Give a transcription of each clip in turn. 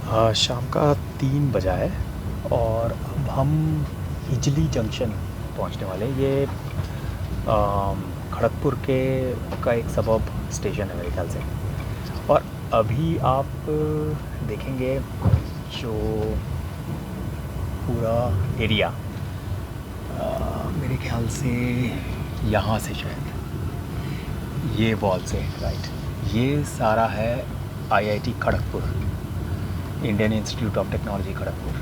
शाम का 3 बजा है और अब हम हिजली जंक्शन पहुंचने वाले हैं। ये खड़गपुर के का एक सबब स्टेशन है मेरे ख्याल से। और अभी आप देखेंगे जो पूरा एरिया मेरे ख्याल से यहाँ से शायद ये वॉल से राइट, ये सारा है IIT Kharagpur, Indian institute of technology Kharagpur.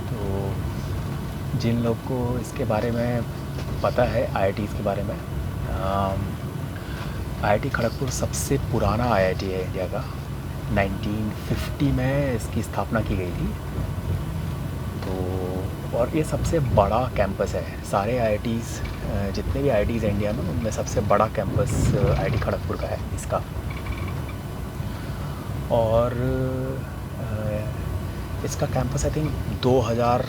तो जिन लोग को इसके बारे में पता है, आईआईटीज़ के बारे में, आईआईटी खड़गपुर सबसे पुराना आईआईटी है इंडिया का। 1950 में इसकी स्थापना की गई थी। तो और ये सबसे बड़ा कैंपस है सारे आईआईटीज़, जितने भी आईआईटीज़ हैं इंडिया में, उनमें सबसे बड़ा कैंपस आईआईटी खड़गपुर का है इसका। और इसका कैंपस आई थिंक 2000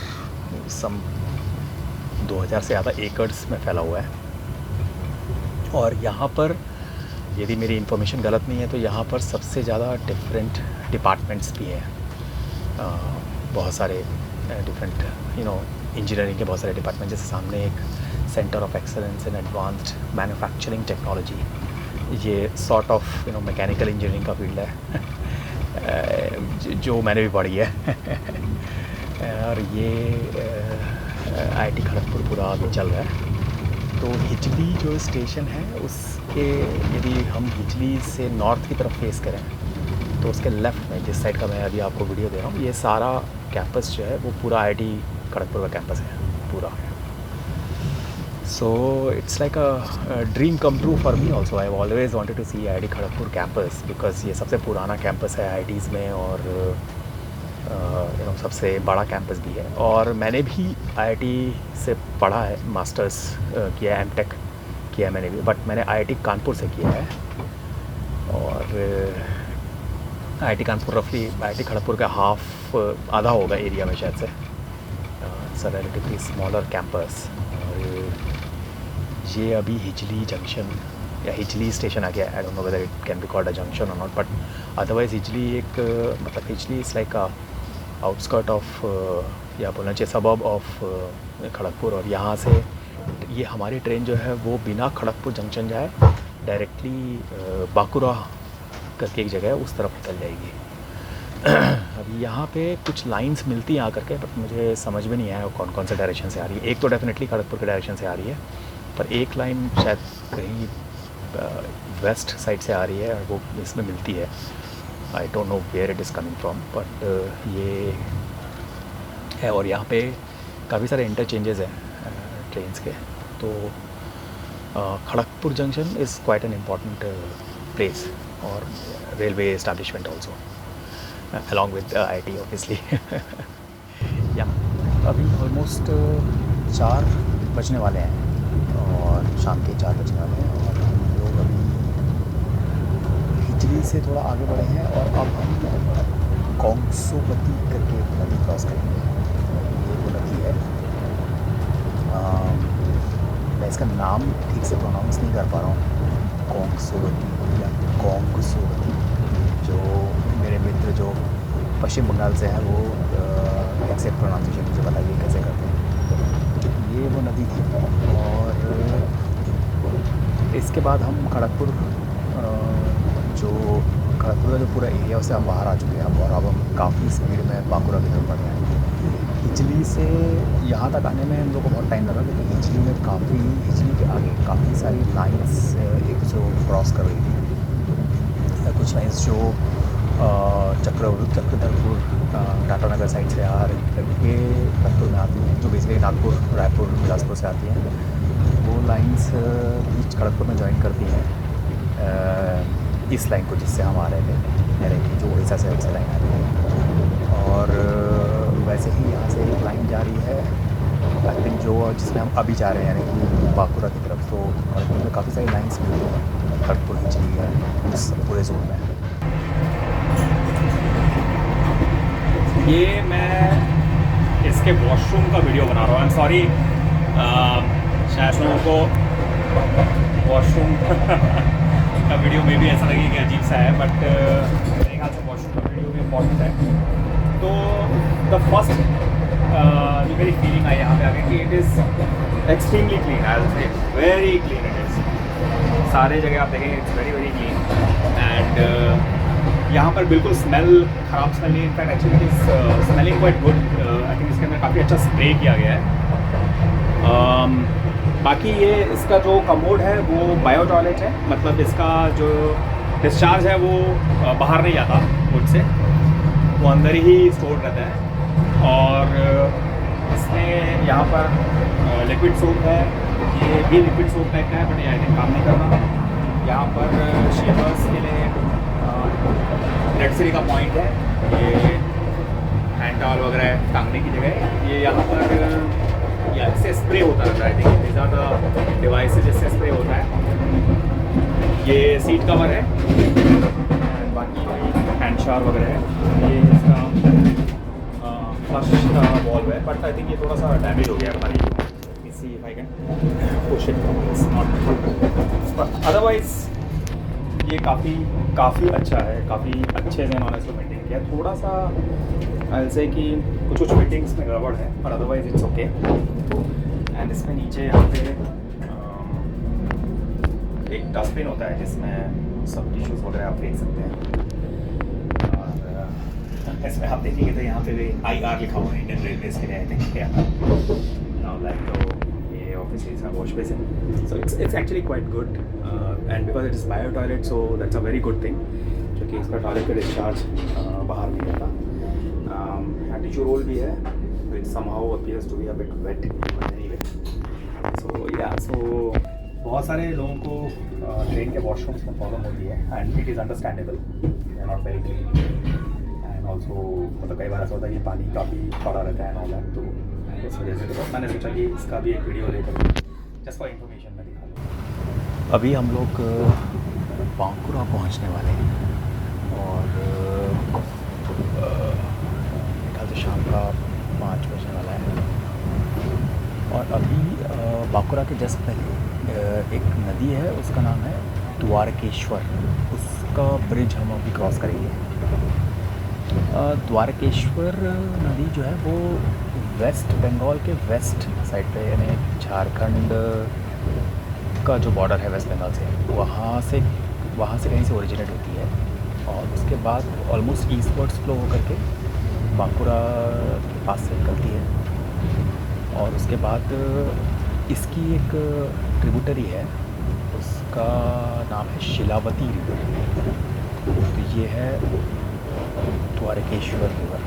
से ज़्यादा एकड़्स में फैला हुआ है। और यहाँ पर यदि मेरी इन्फॉर्मेशन गलत नहीं है तो यहाँ पर सबसे ज़्यादा डिफरेंट डिपार्टमेंट्स भी हैं। बहुत सारे डिफरेंट इंजीनियरिंग के बहुत सारे डिपार्टमेंट, जैसे सामने एक centre of excellence in advanced manufacturing technology, ये सॉर्ट ऑफ मैकेनिकल इंजीनियरिंग का फील्ड है जो मैंने भी पढ़ी है और ये आईआईटी खड़गपुर पूरा अभी चल रहा है। तो हिजली जो स्टेशन है उसके, यदि हम हिजली से नॉर्थ की तरफ फेस करें तो उसके लेफ़्ट में, जिस साइड का मैं अभी आपको वीडियो दे रहा हूँ, ये सारा कैंपस जो है वो पूरा आईआईटी खड़गपुर का कैंपस है पूरा। So it's like a dream come true for me also. I've always wanted to see IIT Kharagpur campus because ये सबसे पुराना कैंपस है IITs में और सबसे बड़ा कैंपस भी है। और मैंने भी IIT से पढ़ा है, मास्टर्स किया है, एमटेक किया है मैंने भी, बट मैंने IIT कानपुर से किया है। और IIT कानपुर रफली IIT खड़गपुर का आधा होगा एरिया में शायद से। It's a relatively smaller campus. ये अभी हिजली जंक्शन या हिजली स्टेशन आ गया। आई don't know whether it can be called a junction और नॉट, बट अदरवाइज हिजली एक मतलब Hijli is like a outskirt of, या बोलना चाहिए सबब ऑफ खड़गपुर। और यहाँ से ये हमारी ट्रेन जो है वो बिना खड़गपुर जंक्शन जाए डायरेक्टली बाकुरा करके एक जगह है उस तरफ निकल जाएगी। अभी यहाँ पे कुछ लाइंस मिलती हैं आकर के, बट मुझे समझ में नहीं आया वो कौन कौन से डायरेक्शन से आ रही है। एक तो डेफिनेटली खड़गपुर के डायरेक्शन से आ रही है, पर एक लाइन शायद कहीं वेस्ट साइड से आ रही है और वो इसमें मिलती है। I don't know where it is coming from, but ये है। और यहाँ पे काफ़ी सारे इंटरचेंजेस हैं ट्रेन्स के। तो Kharagpur junction is quite an important place और railway establishment also along with IIT obviously। या अभी ऑलमोस्ट 4 बजने वाले हैं और शाम के 4 बजने वाले हैं और हम लोग अभी हिजली से थोड़ा आगे बढ़े हैं और अब हम कोंगसोवती करके नदी क्रॉस करेंगे। ये वो नदी है, मैं इसका नाम ठीक से प्रोनाउंस नहीं कर पा रहा हूँ, कोंगसोवती या कोंगसोवती। जो मेरे मित्र जो पश्चिम बंगाल से हैं वो एक्सेप्ट प्रोनाउंसिएशन मुझे बताइए कैसे करते हैं। ये वो नदी थी। और इसके बाद हम खड़गपुर का जो पूरा एरिया उससे हम बाहर आ चुके हैं और अब हम काफ़ी स्पीड में बाकुरा की तरफ बढ़ रहे हैं। हिजली से यहाँ तक आने में हम लोग को बहुत टाइम लगा, लेकिन हिजली के आगे काफ़ी सारी लाइन्स एक दूसरे को क्रॉस कर रही थी। कुछ लाइन्स जो चक्रधरपुर टाटानगर साइड से आ रही करके खड़गपुर में आती हैं, जो बेसिकली नागपुर, रायपुर, बिलासपुर से आती हैं, वो लाइन्स बीच खड़गपुर में ज्वाइन करती हैं इस लाइन को जिससे हम आ रहे थे डायरेक्टली, जो उड़ीसा से लाइन आ रही है। और वैसे ही यहाँ से एक लाइन जा रही है आई थिंक जो जिसमें हम अभी जा रहे हैं, यानी कि बाकुरा की तरफ। तो खड़गपुर में काफ़ी सारी लाइन्स मिलती हैं, खड़गपुर हिजली है उस पूरे जोन में। ये मैं इसके वॉशरूम का वीडियो बना रहा हूँ। आई एम सॉरी, शायद लोगों को वॉशरूम का वीडियो में भी ऐसा लगे कि अजीब सा है, बट मेरे ख्याल से वॉशरूम का वीडियो भी इम्पॉर्टेंट है। तो द फर्स्ट जो मेरी फीलिंग आई यहाँ पे आके कि it is extremely clean, I will say very clean it is. सारे जगह आप देखेंगे it's very very clean and यहाँ पर बिल्कुल स्मेल ख़राब स्मेल नहीं, in fact actually it is smelling quite good. I think इसके अंदर काफ़ी अच्छा स्प्रे किया गया है। बाकी ये इसका जो कमोड है वो बायो टॉयलेट है, मतलब इसका जो डिस्चार्ज है वो बाहर नहीं जाता खुद से, वो अंदर ही स्टोर रहता है। और इसमें यहाँ पर लिक्विड सोप है, ये भी लिक्विड सोप टाइप का है बट ये आई थिंक काम नहीं कर रहा। यहाँ पर शेवर्स के लिए रेड सिटी का पॉइंट है, ये हैंड टॉवल वगैरह टांगने की जगह। ये यहाँ पर इससे स्प्रे होता रहता है, I think these are the devices जिससे स्प्रे होता है। ये सीट कवर है, बाकी हैंड शावर वगैरह है। ये इसका फ्लश का वॉल्व है बट आई थिंक ये थोड़ा सा डैमेज हो गया है हमारी। See if I can push it, it's not, but otherwise ये काफ़ी अच्छा है, काफ़ी अच्छे से इन्होंने इसको मेंटेन किया। थोड़ा सा आई विल से कि कुछ फिटिंग्स में गड़बड़ है पर अदरवाइज इट्स ओके। एंड इसमें नीचे यहाँ पे एक डस्टबिन होता है जिसमें सब टिश्यूज़ वगैरह आप देख सकते हैं। और इसमें आप देखेंगे तो यहाँ पे भी IR लिखा हुआ है, इंडियन रेलवेज के लिए आई थिंक क्या लाइक। तो ये ऑब्वियसली इसका wash basin, so it's actually quite good and because it is bio toilet so that's a very good thing, क्योंकि इसका टॉयलेट का डिस्चार्ज बाहर नहीं जाता। टिश्यू रोल भी है which somehow appears to be a bit wet anyway. So बहुत सारे लोगों को ट्रेन के वॉशरूम्स में प्रॉब्लम होती है and it is understandable, they are not very clean and also मतलब कई बार ऐसा होता है कि पानी काफ़ी खड़ा रहता है ऑल दैट, तो इस वजह से तो मैंने सोचा कि इसका भी एक वीडियो लेकर जस्ट फॉर इन्फॉर्मेशन में दिखा दूँ। अभी हम लोग बांकुरा पहुंचने वाले हैं और तो शाम का 5 बजने वाला है। और अभी बांकुरा के जस्ट पहले एक नदी है, उसका नाम है द्वारकेश्वर, उसका ब्रिज हम अभी क्रॉस करेंगे। द्वारकेश्वर नदी जो है वो वेस्ट बंगाल के वेस्ट साइड पे, यानी झारखंड का जो बॉर्डर है वेस्ट बंगाल से, वहाँ से कहीं से ओरिजिनेट होती है और उसके बाद ऑलमोस्ट ईस्टवर्ड्स फ्लो होकर के बांकुरा के पास से निकलती है। और उसके बाद इसकी एक ट्रिब्यूटरी है, उसका नाम है शिलावती रिवर। तो ये है द्वारकेश्वर रिवर,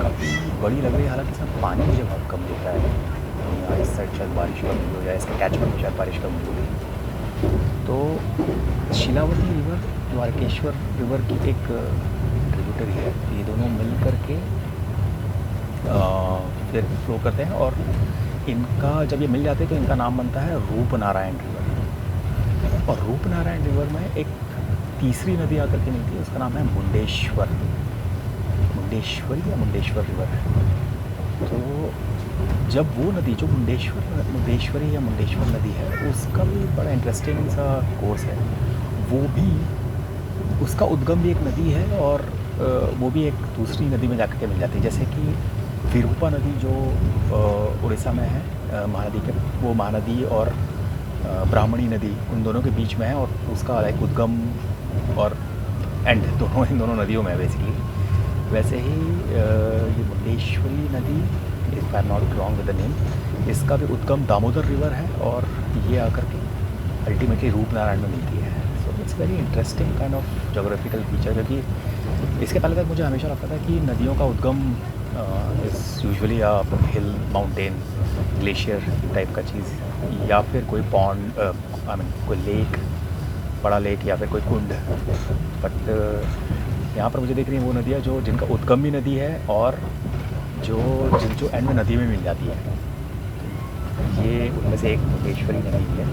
काफ़ी बड़ी लग रही है, हालांकि इसमें पानी मुझे बहुत कम दिखता है। यहाँ इस साइड शायद बारिश कम हुई हो या इसके कैचमेंट में शायद बारिश कम हुई होगी। तो शिलावती रिवर द्वारकेश्वर रिवर की एक ट्रिब्यूटरी है, ये दोनों मिल कर के फिर फ्लो करते हैं और इनका जब ये मिल जाते हैं तो इनका नाम बनता है रूपनारायण रिवर। और रूपनारायण रिवर में एक तीसरी नदी आकर के मिलती है, उसका नाम है मुंडेश्वरी या मुंडेश्वर रिवर। तो जब वो नदी जो मुंडेश्वरी या मुंडेश्वर नदी है, उसका भी बड़ा इंटरेस्टिंग सा कोर्स है। वो भी उसका उद्गम भी एक नदी है और वो भी एक दूसरी नदी में जाकर के मिल जाती है। जैसे कि विरूपा नदी जो उड़ीसा में है, महानदी के, वो महानदी और ब्राह्मणी नदी उन दोनों के बीच में है और उसका लाइक उद्गम और एंड दोनों इन दोनों नदियों में है बेसिकली। वैसे ही ये मुंडेश्वरी नदी, if I am not wrong with the name, इसका भी उद्गम दामोदर रिवर है और ये आकर के अल्टीमेटली रूपनारायण में मिलती है। So it's very interesting kind of geographical feature, क्योंकि इसके पहले तक मुझे हमेशा लगता था कि नदियों का उद्गम is usually a hill, mountain, glacier type का चीज़, या फिर कोई पॉन्ड, आई मीन कोई लेक, बड़ा लेक या फिर कोई कुंड। बट यहाँ पर मुझे दिख रही है वो नदियाँ जो जिनका उद्गम भी नदी है और जो एंड में नदी में मिल जाती है। ये उनमें से एक मुंडेश्वरी नदी है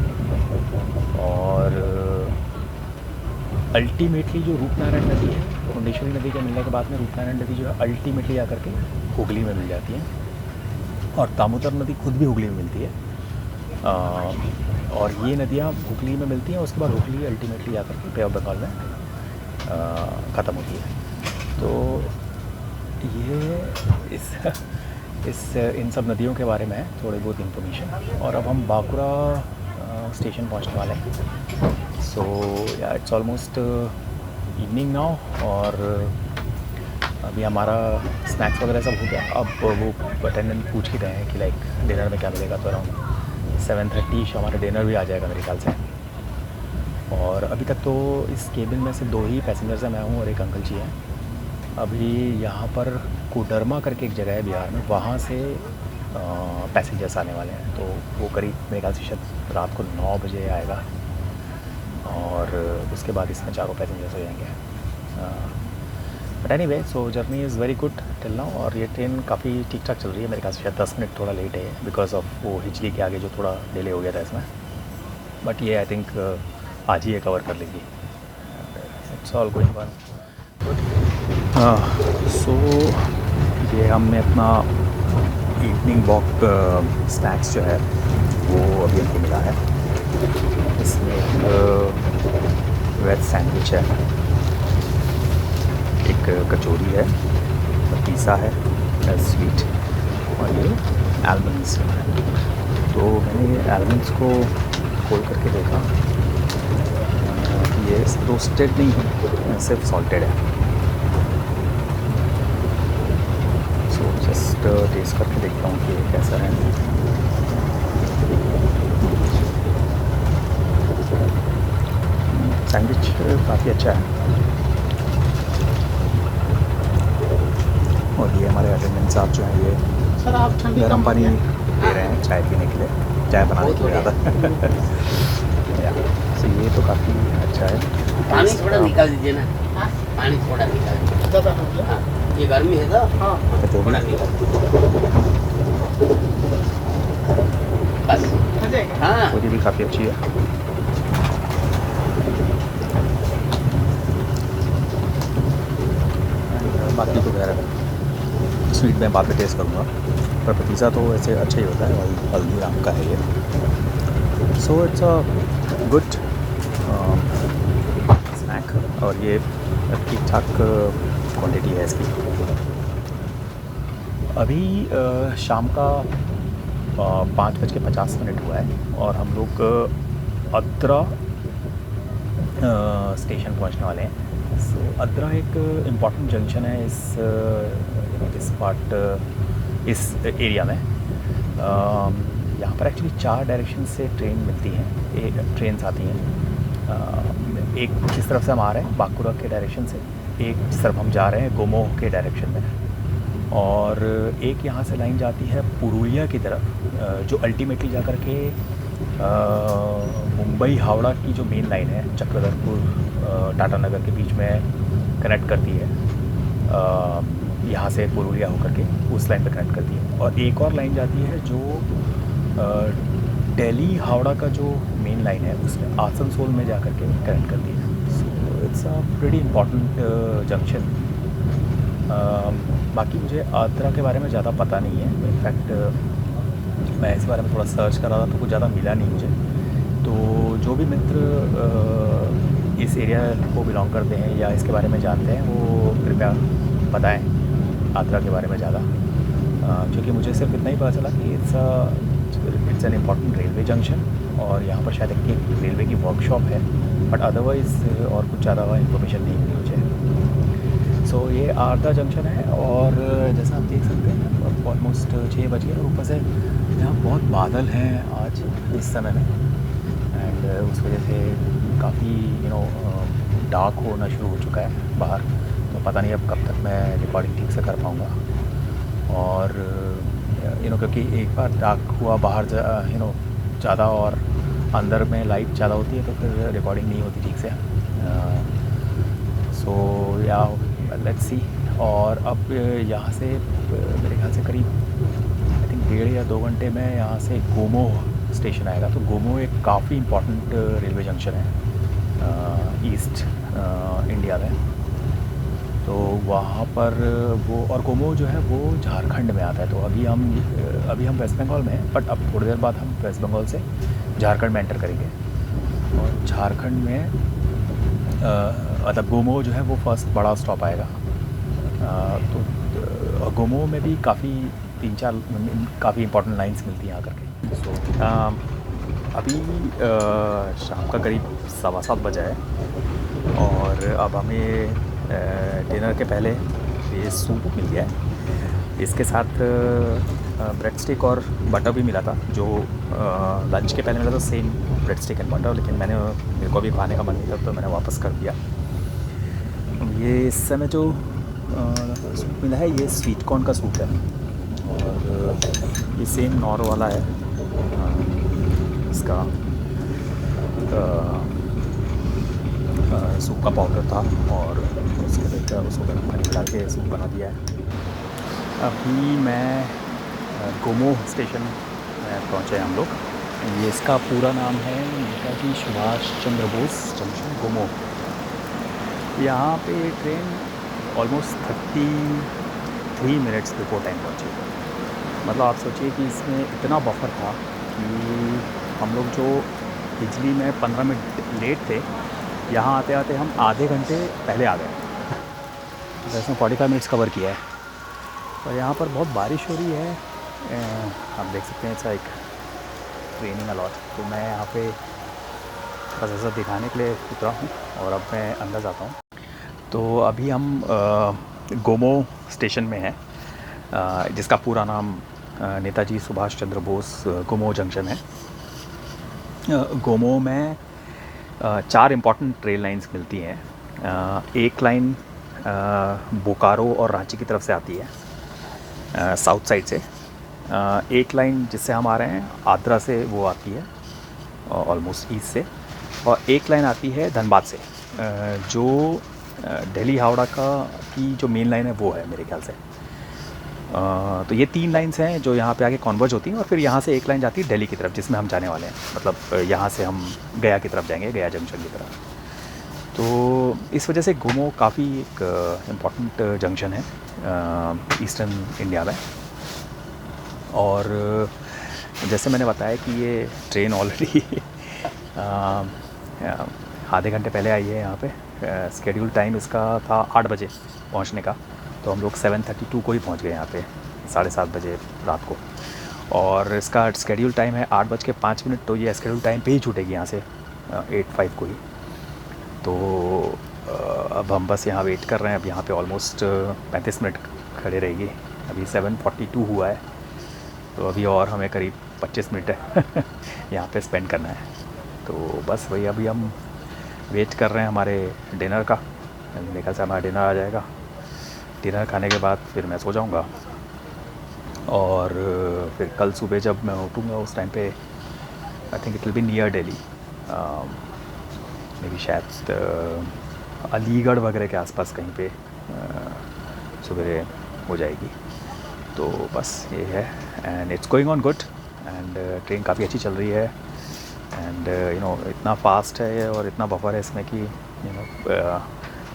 और अल्टीमेटली जो रूपनारायण नदी है, मुंडेश्वरी नदी के मिलने के बाद में रूपनारायण नदी जो है अल्टीमेटली आकर के हुगली में मिल जाती है और दामोदर नदी खुद भी हुगली में मिलती है। और ये नदियाँ हुगली में मिलती हैं, उसके बाद हुगली अल्टीमेटली आकर के बे ऑफ बंगाल में ख़त्म होती है। तो ये इस इन सब नदियों के बारे में है थोड़ी बहुत इन्फॉर्मेशन। और अब हम बांकुरा स्टेशन पहुंचने वाले हैं। सो या इट्स ऑलमोस्ट इवनिंग नाउ, और अभी हमारा स्नैक्स वगैरह सब हो गया। अब वो अटेंडेंट पूछ ही रहे हैं कि लाइक डिनर में क्या मिलेगा, तो अराउंड 7:30 हमारा डिनर भी आ जाएगा मेरे ख्याल से। और अभी तक तो इस केबिन में से 2 ही पैसेंजर्स हैं, मैं हूँ और एक अंकल जी हैं। अभी यहाँ पर कोडरमा करके एक जगह है बिहार में, वहाँ से पैसेंजर्स आने वाले हैं। तो वो करीब मेरे ख्याल से शायद रात को 9 बजे आएगा, और उसके बाद इसमें 4 पैसेंजर्स हो जाएंगे। But anyway, so journey is very good till now. और ये ट्रेन काफ़ी ठीक ठाक चल रही है। मेरे ख्याल से शायद 10 मिनट थोड़ा लेट है बिकॉज ऑफ वो हिचली के आगे जो थोड़ा डिले हो गया था इसमें। बट ये आई थिंक आज ही ये कवर कर लेगी। It's all going one good. So ये हमने अपना इवनिंग वॉक स्नैक्स जो है वो अभी हमको मिला है। इसमें एक वेज सैंडविच है, एक कचौरी है, पिज़्ज़ा है स्वीट, और ये आलमंड्स। तो मैंने ये आलमंड्स को खोल करके देखा, ये रोस्टेड नहीं है, सिर्फ सॉल्टेड है। सो जस्ट टेस्ट करके देखता हूँ कि ये कैसा है। सैंडविच काफ़ी अच्छा है। और ये हमारे अटेंडेंट साहब जो हैं, ये सर आप ठंडी गर्म पानी दे रहे हैं चाय पीने के लिए, चाय बनाने के लिए ज़्यादा। सो ये तो काफ़ी अच्छा है। पानी थोड़ा निकाल दीजिए ना, पानी थोड़ा निकाल दीजिए। ज़्यादा हो गया। हाँ, ये गर्मी है तो हाँ थोड़ा निकाल बस। हो जाएगा। हाँ कचौरी भी काफ़ी अच्छी है। बाकी तो खैर स्वीट में बाद में टेस्ट करूँगा, पर पिज़्ज़ा तो वैसे अच्छा ही होता है, और हल्दीराम का है ये। So it's a good snack, और ये ठीक ठाक क्वांटिटी है इसकी। अभी शाम का 5:50 हुआ है, और हम लोग अद्रा स्टेशन पहुंचने वाले हैं। सो अद्रा एक इम्पॉर्टेंट जंक्शन है इस एरिया में। यहाँ पर एक्चुअली 4 डायरेक्शन से ट्रेन मिलती हैं, ट्रेन्स आती हैं। एक जिस तरफ से हम आ रहे हैं बांकुरा के डायरेक्शन से, एक जिस तरफ हम जा रहे हैं गोमोह के डायरेक्शन में, और एक यहाँ से लाइन जाती है पुरुलिया की तरफ, जो अल्टीमेटली जा कर के मुंबई हावड़ा की जो मेन लाइन है चक्रधरपुर टाटा नगर के बीच में कनेक्ट करती है। यहाँ से पुरुलिया होकर के उस लाइन पे कनेक्ट करती है। और एक और लाइन जाती है जो दिल्ली हावड़ा का जो मेन लाइन है उसमें आसनसोल में जा कर के कनेक्ट करती है। सो it's a pretty important junction. बाकी मुझे आद्रा के बारे में ज़्यादा पता नहीं है। इनफैक्ट मैं इस बारे में थोड़ा सर्च कर रहा था तो कुछ ज़्यादा मिला नहीं मुझे। तो जो भी मित्र इस एरिया को बिलोंग करते हैं या इसके बारे में जानते हैं वो कृपया बताएं आद्रा के बारे में ज़्यादा, क्योंकि मुझे सिर्फ इतना ही पता चला कि it's an important railway junction, और यहाँ पर शायद एक रेलवे की वर्कशॉप है, बट अदरवाइज़ और कुछ ज़्यादा इन्फॉर्मेशन नहीं मिली मुझे। सो ये आद्रा जंक्शन है, और जैसा आप देख सकते हैं ऑलमोस्ट 6 बज गए, और ऊपर से यहाँ बहुत बादल हैं आज इस समय में, एंड उस वजह से काफ़ी डार्क होना शुरू हो चुका है बाहर। तो पता नहीं अब कब तक मैं रिकॉर्डिंग ठीक से कर पाऊँगा। और क्योंकि एक बार डार्क हुआ बाहर ज़्यादा और अंदर में लाइट ज़्यादा होती है तो फिर रिकॉर्डिंग नहीं होती ठीक से। सो या लेट्स सी। और अब यहाँ से मेरे ख्याल से करीब आई थिंक 1.5 या 2 घंटे में यहाँ से गोमोह स्टेशन आएगा। तो गोमोह एक काफ़ी इम्पॉर्टेंट रेलवे जंक्शन है ईस्ट इंडिया में। तो वहाँ पर वो, और गोमोह जो है वो झारखंड में आता है। तो अभी हम वेस्ट बंगाल में हैं, बट अब थोड़ी देर बाद हम वेस्ट बंगाल से झारखंड में एंटर करेंगे। और झारखंड में मतलब गोमोह जो है वो फर्स्ट बड़ा स्टॉप आएगा। तो गोमो में भी काफ़ी 3-4 काफ़ी इंपॉर्टेंट लाइंस मिलती हैं आकर के। सो अभी शाम का करीब 7:15 बजा है और अब हमें डिनर के पहले ये सूप मिल गया है। इसके साथ ब्रेड स्टिक और बटर भी मिला था, जो लंच के पहले मिला था same bread stick and butter, लेकिन मेरे को भी खाने का मन नहीं था तो मैंने वापस कर दिया। ये इस समय जो सूप मिला है ये स्वीट कॉर्न का सूप है और ये सेम नॉर वाला है। इसका सूप का पाउडर था और उसके लेकर उसको गर्म पानी डाल के सूप बना दिया है। अभी मैं गोमो स्टेशन पहुँचे हम लोग। ये इसका पूरा नाम है नेताजी सुभाष चंद्र बोस जंक्शन गोमो। यहाँ पे train almost 33 minutes before time पहुँची। मतलब आप सोचिए कि इसमें इतना बफर था कि हम लोग जो बिजली में 15 मिनट लेट थे, यहाँ आते आते हम आधे घंटे पहले आ गए। तो इसमें 45 मिनट्स कवर किया है। और यहाँ पर बहुत बारिश हो रही है, आप देख सकते हैं। It's like raining a lot. तो मैं यहाँ पे बस ऐसा दिखाने के लिए उतरा हूँ और अब मैं अंदर जाता हूँ। तो अभी हम गोमो स्टेशन में हैं, जिसका पूरा नाम नेताजी सुभाष चंद्र बोस गोमो जंक्शन है। गोमो में 4 इम्पॉर्टेंट ट्रेन लाइंस मिलती हैं। एक लाइन बोकारो और रांची की तरफ से आती है साउथ साइड से। एक लाइन जिससे हम आ रहे हैं आद्रा से, वो आती है ऑलमोस्ट ईस्ट से। और एक लाइन आती है धनबाद से, जो दिल्ली हावड़ा की जो मेन लाइन है वो है मेरे ख्याल से। तो ये 3 लाइन्स हैं जो यहाँ पे आके कॉन्वर्ज होती हैं और फिर यहाँ से एक लाइन जाती है दिल्ली की तरफ, जिसमें हम जाने वाले हैं। मतलब यहाँ से हम गया की तरफ जाएंगे, गया जंक्शन की तरफ। तो इस वजह से गोमो काफ़ी एक इम्पॉर्टेंट जंक्शन है ईस्टर्न इंडिया में। और जैसे मैंने बताया कि ये ट्रेन ऑलरेडी आधे घंटे पहले आई है यहाँ पे। स्केड्यूल टाइम इसका था 8 बजे पहुँचने का, तो हम लोग 7:32 को ही पहुँच गए यहाँ पे, 7:30 बजे रात को। और इसका स्केड्यूल टाइम है 8:05, तो ये स्केड्यूल टाइम पे ही छूटेगी यहाँ से 8:05 को ही। तो अब हम बस यहाँ वेट कर रहे हैं। अब यहाँ पे ऑलमोस्ट 35 मिनट खड़े रहेगी। अभी 7:42 हुआ है, तो अभी और हमें करीब 25 मिनट है यहाँ पे स्पेंड करना है। तो बस वही अभी हम वेट कर रहे हैं हमारे डिनर का। मेरे ख्याल से हमारा डिनर आ जाएगा। डिनर खाने के बाद फिर मैं सो जाऊँगा और फिर कल सुबह जब मैं उठूँगा उस टाइम पे I think it will be near Delhi, may be शायद अलीगढ़ वगैरह के आसपास कहीं पे सुबह हो जाएगी। तो बस ये है and it's going on good and train काफ़ी अच्छी चल रही है एंड इतना फास्ट है और इतना बफर है इसमें कि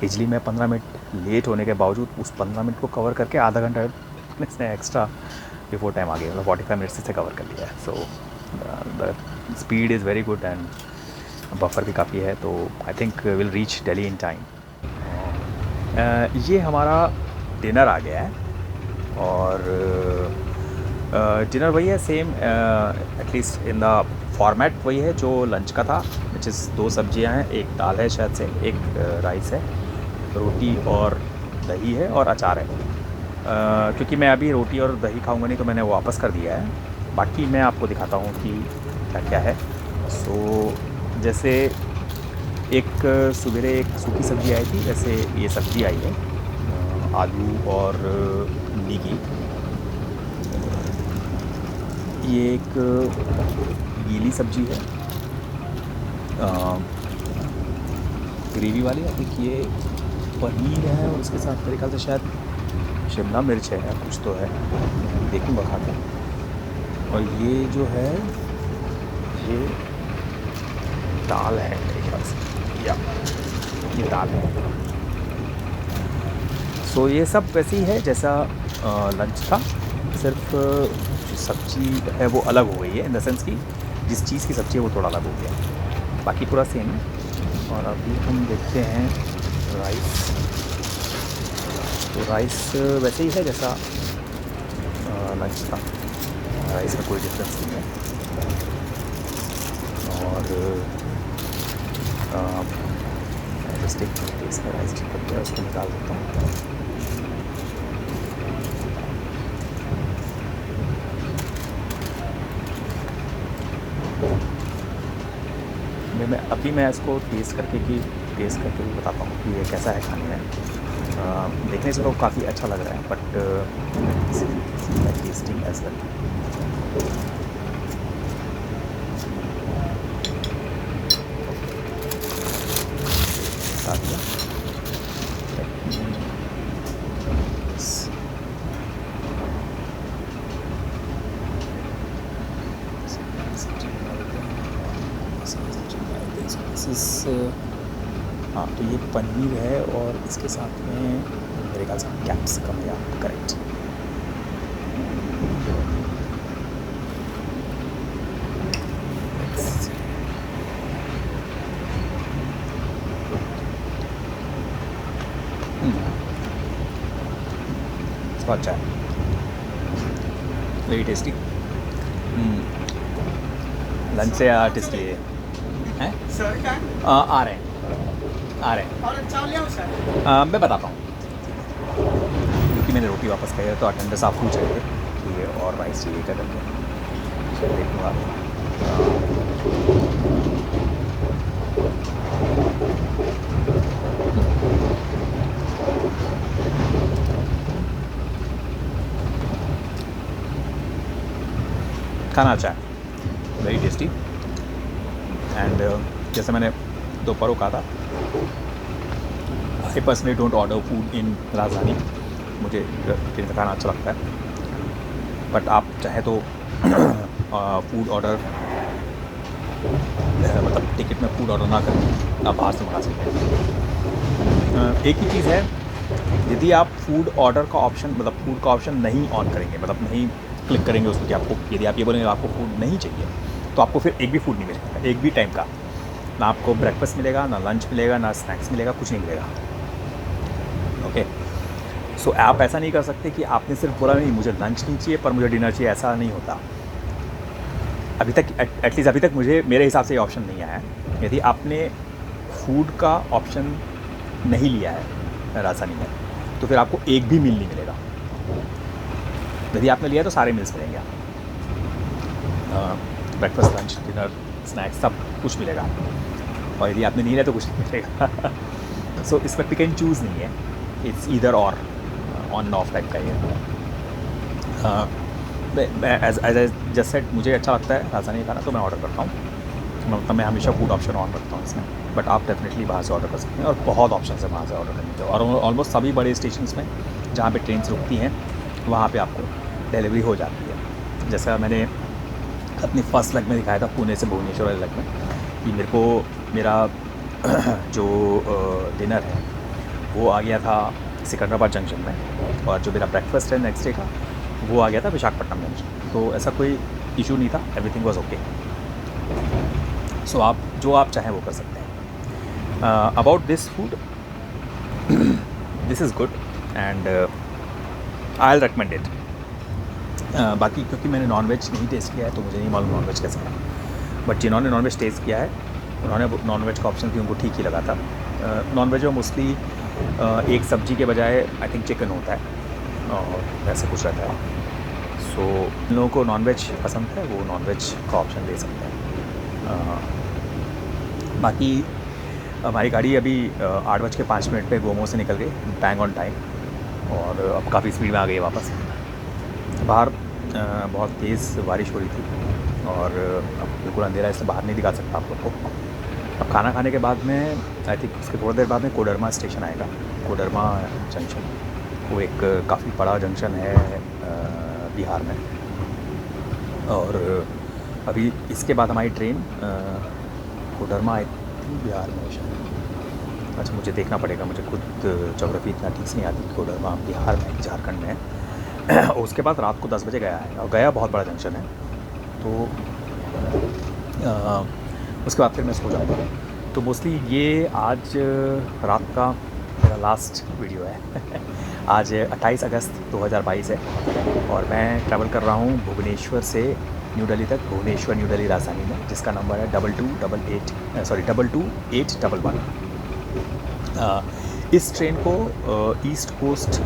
बिजली में 15 मिनट लेट होने के बावजूद उस 15 मिनट को कवर करके आधा घंटा इसने एक्स्ट्रा बिफोर टाइम आ गया, मतलब 45 मिनट्स से कवर कर लिया है। So the speed is very good and buffer भी काफ़ी है, तो I think will reach Delhi in time. ये हमारा डिनर आ गया है और डिनर वही है same, at least in the format वही है जो लंच का था, विच इज़ 2 सब्जियां हैं, एक दाल है शायद से, एक राइस है, रोटी और दही है और अचार है। क्योंकि मैं अभी रोटी और दही खाऊंगा नहीं तो मैंने वो वापस कर दिया है। बाकी मैं आपको दिखाता हूँ कि क्या क्या है। सो जैसे एक सवेरे एक सूखी सब्ज़ी आई थी, वैसे ये सब्ज़ी आई है आलू और भिंडी की। ये एक गीली सब्ज़ी है ग्रेवी वाली। एक ये पनीर है और उसके साथ मेरे ख्याल से शायद शिमला मिर्च है या कुछ तो है, देखूँगा खा के। और ये जो है ये दाल है मेरे ख्याल से, या ये दाल है। सो ये सब वैसे ही है जैसा लंच था, सिर्फ जो सब्ज़ी है वो अलग हो गई है, इन द सेंस कि जिस चीज़ की सब्ज़ी है वो थोड़ा अलग हो गया, बाकी पूरा सेम है। और अभी हम देखते हैं राइस। तो राइस वैसे ही है जैसा लंच था, राइस में कोई डिफरेंस नहीं है। और जस्ट एक इसमें राइस चेक करके उसको निकाल देता हूँ। मैं इसको टेस्ट करके भी बताता हूँ कि ये कैसा है खाने में। देखने से तो काफ़ी अच्छा लग रहा है, बट टेस्टिंग एज वेल। हाँ, तो ये पनीर है और इसके साथ में मेरे ख्याल से कैप्सिकम है, करेक्ट। अच्छा है, वेरी टेस्टी। लंच से आर्टिस्ट लिए हैं, आ रहे हैं। मैं बताता हूँ, क्योंकि मैंने रोटी वापस खाई है तो अटेंडर साहब पूछ रहे थे कि ये और राइस चाहिए क्या करके, देखूँगा। खाना अच्छा है, वेरी टेस्टी। एंड जैसे मैंने दोपहर को कहा था, I personally don't order food in राजधानी, मुझे ट्रेन का खाना अच्छा लगता है। बट आप चाहे तो फूड ऑर्डर मतलब टिकट में फूड ऑर्डर ना करें, आप बाहर से मंगा सकते हैं। एक ही चीज़ है, यदि आप फूड ऑर्डर का ऑप्शन मतलब फूड का ऑप्शन नहीं ऑन करेंगे, मतलब नहीं क्लिक करेंगे उसमें कि आपको, यदि आप ये बोलेंगे आपको फूड नहीं चाहिए, तो आपको फिर एक भी फूड नहीं मिलेगा, एक भी टाइम का। ना आपको ब्रेकफास्ट मिलेगा, ना लंच मिलेगा, ना स्नैक्स मिलेगा, कुछ नहीं मिलेगा। ओके, सो आप ऐसा नहीं कर सकते कि आपने सिर्फ बोला नहीं मुझे लंच नहीं चाहिए पर मुझे डिनर चाहिए, ऐसा नहीं होता। अभी तक एटलीस्ट अभी तक मुझे मेरे हिसाब से ये ऑप्शन नहीं आया है। यदि आपने फूड का ऑप्शन नहीं लिया है राजधानी में, तो फिर आपको एक भी मील नहीं मिलेगा। यदि आपने लिया तो सारे मील्स मिलेंगे, ब्रेकफास्ट, लंच, डिनर, स्नैक्स सब कुछ मिलेगा। और यदि आपने नहीं लिया तो कुछ नहीं मिलेगा। सो इसमें पिक एंड चूज़ नहीं है, इट्स ईदर और ऑन ऑफ टाइप का ये। एज आई जस्ट सेड, मुझे अच्छा लगता है राजधानी खाना, तो मैं ऑर्डर करता हूँ। मतलब मैं हमेशा फूड ऑप्शन ऑन रखता हूँ इसमें, बट आप डेफिनेटली बाहर से ऑर्डर कर सकते हैं, और बहुत ऑप्शन है वहाँ से ऑर्डर करने के। और ऑलमोस्ट सभी बड़े स्टेशन में जहाँ पे ट्रेन रुकती हैं वहाँ पे आपको डिलीवरी हो जाती है। जैसा मैंने अपनी फर्स्ट लेग में दिखाया था पुणे से भुवनेश्वर वाले लेग में, कि मेरे को मेरा जो डिनर है वो आ गया था सिकंदराबाद जंक्शन में, और जो मेरा ब्रेकफास्ट है नेक्स्ट डे का वो आ गया था विशाखापट्टनम जंक्शन। तो ऐसा कोई इशू नहीं था, एवरीथिंग वाज ओके। सो आप जो आप चाहें वो कर सकते हैं। About this food, this is good and I will recommend it. बाकी क्योंकि मैंने नॉनवेज नहीं टेस्ट किया है तो मुझे नहीं मालूम नॉनवेज कैसा है, बट जिन्होंने नॉनवेज टेस्ट किया है उन्होंने नॉनवेज का ऑप्शन भी उनको ठीक ही लगा था। नॉनवेज में मोस्टली एक सब्जी के बजाय आई थिंक चिकन होता है और वैसे कुछ रहता है। सो जिन लोगों को नॉनवेज पसंद है वो नॉनवेज का ऑप्शन ले सकते हैं। बाकी हमारी गाड़ी अभी 8:05 पे गोमो से निकल गई, बैंग ऑन टाइम, और अब काफ़ी स्पीड में आ गई है वापस। बाहर बहुत तेज़ बारिश हो रही थी और अब बिल्कुल अंधेरा, इससे बाहर नहीं दिखा सकता आप लोग को। अब खाना खाने के बाद में आई थिंक उसके थोड़ी देर बाद में कोडरमा स्टेशन आएगा, कोडरमा जंक्शन। वो एक काफ़ी बड़ा जंक्शन है बिहार में। और अभी इसके बाद हमारी train Koderma I think Bihar में शायद, अच्छा मुझे देखना पड़ेगा, मुझे खुद ज्योग्राफी इतना ठीक से नहीं आती। कोडरमा बिहार में, झारखंड में है। उसके बाद रात को 10 बजे गया है, और गया बहुत बड़ा जंक्शन है। तो उसके बाद फिर मैं सो जाऊँगा। तो मोस्टली ये आज रात का मेरा लास्ट वीडियो है। आज 28 अगस्त 2022 है और मैं ट्रैवल कर रहा हूँ भुवनेश्वर से न्यू दिल्ली तक, भुवनेश्वर न्यू दिल्ली राजधानी में, जिसका नंबर है 22811। इस ट्रेन को ईस्ट कोस्ट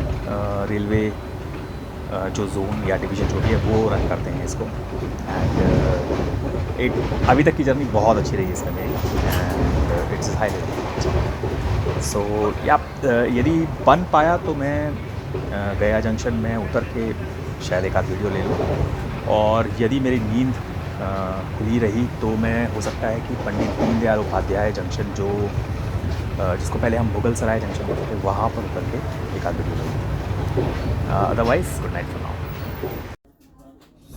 रेलवे जो जोन या डिवीज़न जो भी है वो रन करते हैं इसको। एंड अभी तक की जर्नी बहुत अच्छी रही इसमें मेरी, एंड इट्स हाईली सो या यदि बन पाया तो मैं गया जंक्शन में उतर के शायद एक आध वीडियो ले लूँ, और यदि मेरी नींद खुली रही तो मैं हो सकता है कि पंडित दीनदयाल उपाध्याय जंक्शन जो जिसको पहले हम मुगल सराय जंक्शन बोलते थे वहाँ पर उतर के एक आध वीडियो ले लूँ। Otherwise good night for now.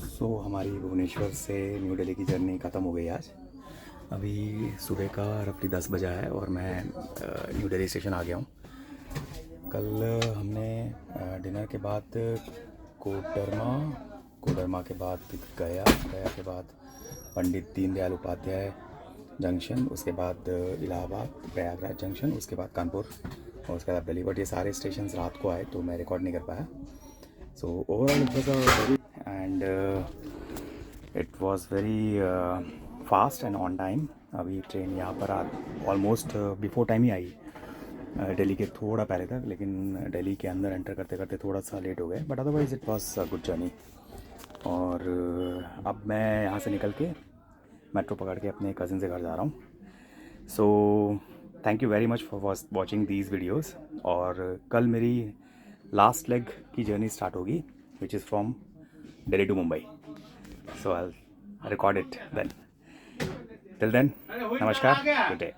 So हमारी भुवनेश्वर से न्यू दिल्ली की जर्नी ख़त्म हो गई आज। अभी सुबह का रफली 10 बजा है और मैं न्यू दिल्ली स्टेशन आ गया हूँ। कल हमने डिनर के बाद कोडरमा के बाद गया के बाद पंडित दीनदयाल उपाध्याय जंक्शन, उसके बाद इलाहाबाद प्रयागराज जंक्शन, उसके बाद कानपुर और उसके बाद दिल्ली। बट ये सारे स्टेशन रात को आए तो मैं रिकॉर्ड नहीं कर पाया। So overall it was very and it was very fast and on time. अभी ट्रेन यहाँ पर ऑलमोस्ट बिफोर टाइम ही आई, दिल्ली के थोड़ा पहले तक, लेकिन दिल्ली के अंदर एंटर करते करते थोड़ा सा लेट हो गए, but otherwise it was a good journey. और अब मैं यहाँ से निकल के मेट्रो पकड़ के अपने कज़न से घर जा रहा हूँ। So thank you very much for watching these videos. और कल मेरी लास्ट लेग की जर्नी स्टार्ट होगी, which is from Delhi to Mumbai. So I record it then. Till then, नमस्कार, गुड डे।